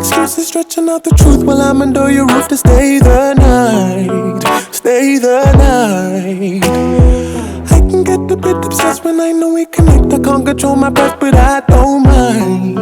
excuses, stretching out the truth while I'm under your roof to stay the night. Stay the night. I can get a bit obsessed when I know we connect. I can't control my breath, but I don't mind.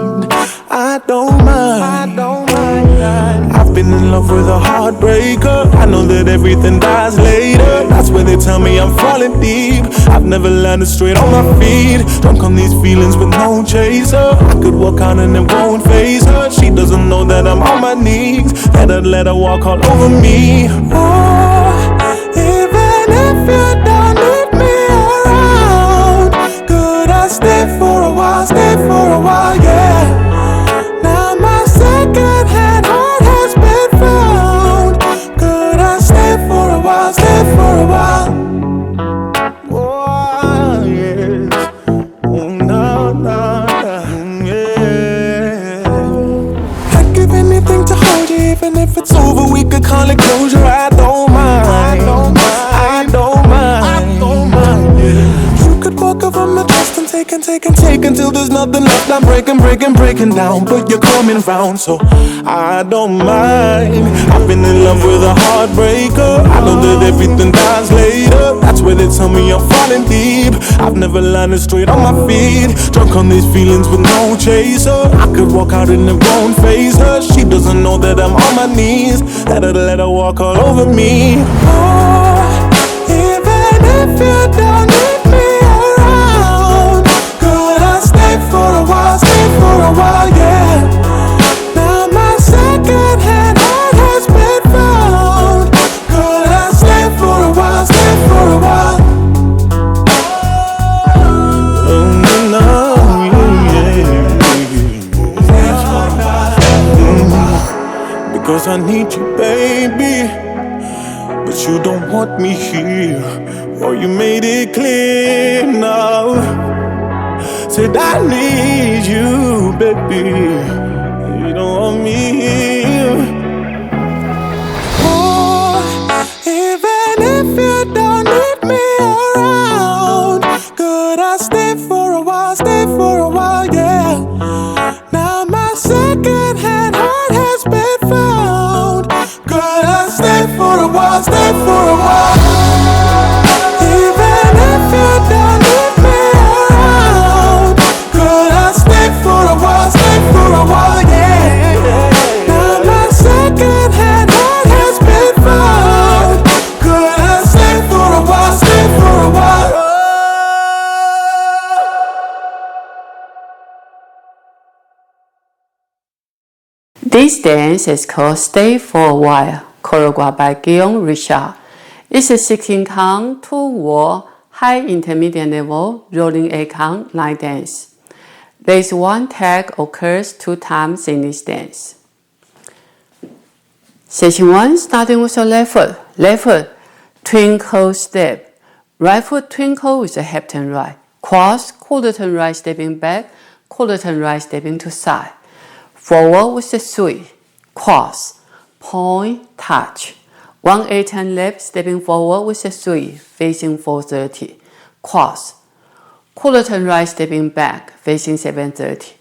I don't mind. I don't mind. I've been in love with a heartbreaker. I know that everything dies later. That's when they tell me I'm falling deep. I've never landed straight on my feet. Drunk on these feelings with no chaser. I could walk out and it won't faze her. She doesn't know that I'm on my knees. Let her walk all over me. Oh, even if you don't need me around, could I stay for a while, yeah. Now my second hand heart has been found. Could I stay for a while, Oh, yes. Oh, no, yeah. I'd give anything to hold you, even if it's over, we could call it closure. I don't mind. You could walk over my trust and take until there's nothing left. I'm breaking down, but you're coming round, so I don't mind. I've been in love with a heartbreaker. I know that everything dies later. That's where they tell me I'm falling deep. I've never landed straight on my feet. Drunk on these feelings with no chaser. I could walk out and it won't faze her. She doesn't know that I'm on my knees. Let her walk all over me. Oh, even if you don't need me around, could I stay for a while, yeah. Now my second hand heart has been found. Could I stay for a while, Oh, no, yeah. Because I need you, baby, but you don't want me here. Or you made it clear now. Said I need you, baby. You don't want me here. Oh, even if you don't need me around, could I stay for a while, yeah. Now my second hand heart has been found. Could I stay for a while, Even if you don't need me around, could I stay for a while, yeah. Now my second hand heart has been found. Could I stay for a while, This dance is called Stay for a While, choreographed by Guillaume. It's a 16 count, 2-wall, high intermediate level, rolling 8 count line dance. There is one tag occurs 2 times in this dance. Section 1, starting with your left foot, twinkle step, right foot twinkle with a half turn right, cross, quarter turn right stepping back, quarter turn right stepping to side, forward with a 3, cross, point, touch, 1/8 turn left stepping forward with a 3, facing 430, cross, quarter turn right stepping back, facing 730,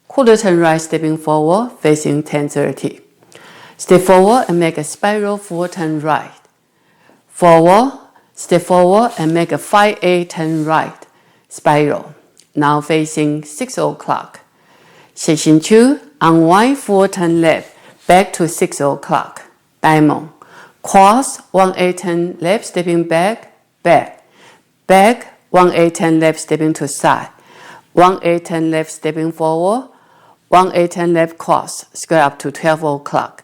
quarter turn right stepping forward, facing 1030. Step forward and make a spiral 4 turn right. Forward, step forward and make a 5/8 turn right, spiral. Now facing 6 o'clock. Section 2, unwind 4 turn left, back to 6 o'clock, diamond. Cross, 1/8 turn left, stepping back, back, 1/8 turn left, stepping to side, 1/8 turn left, stepping forward, 1/8 turn left, cross, square up to 12 o'clock.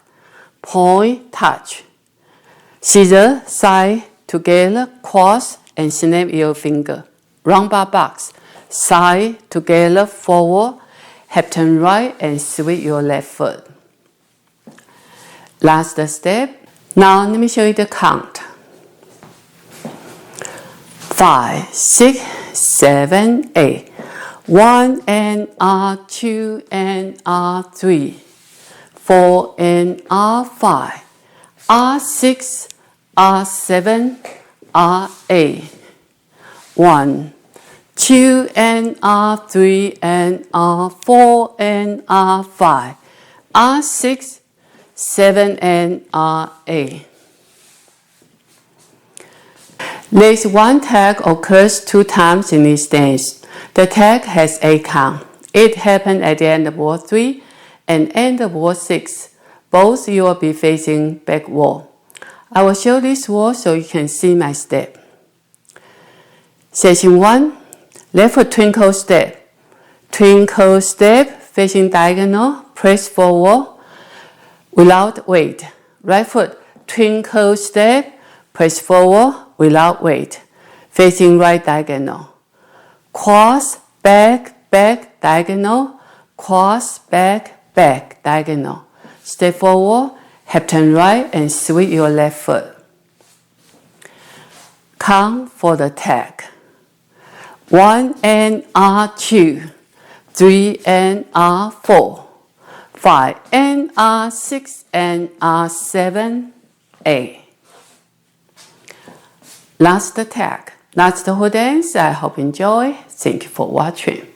Point, touch. Scissor, side, together, cross, and snap your finger. Round bar box, side, together, forward, half turn right, and sweep your left foot. Last step. Now let me show you the count. 5, 6, 7, 8. 1 and R2 and R3. 4 and R5. R6, R7, R8. 1, 2 and R3 and R4 and R5. R6, 7 and R8. This one tag occurs 2 times in this dance. The tag has 8 count. It happened at the end of wall 3 and end of wall 6. Both you will be facing back wall. I will show this wall so you can see my step. Section 1, left foot twinkle step. Twinkle step, facing diagonal, press forward without weight. Right foot twinkle step, press forward without weight, facing right diagonal. Cross, back, back, diagonal, cross, back, back, diagonal. Step forward, half turn right and sweep your left foot. Count for the tag. 1 and R2, 3 and R4, 5 and R6 and R7, A. Last tag. That's the whole dance. I hope you enjoy. Thank you for watching.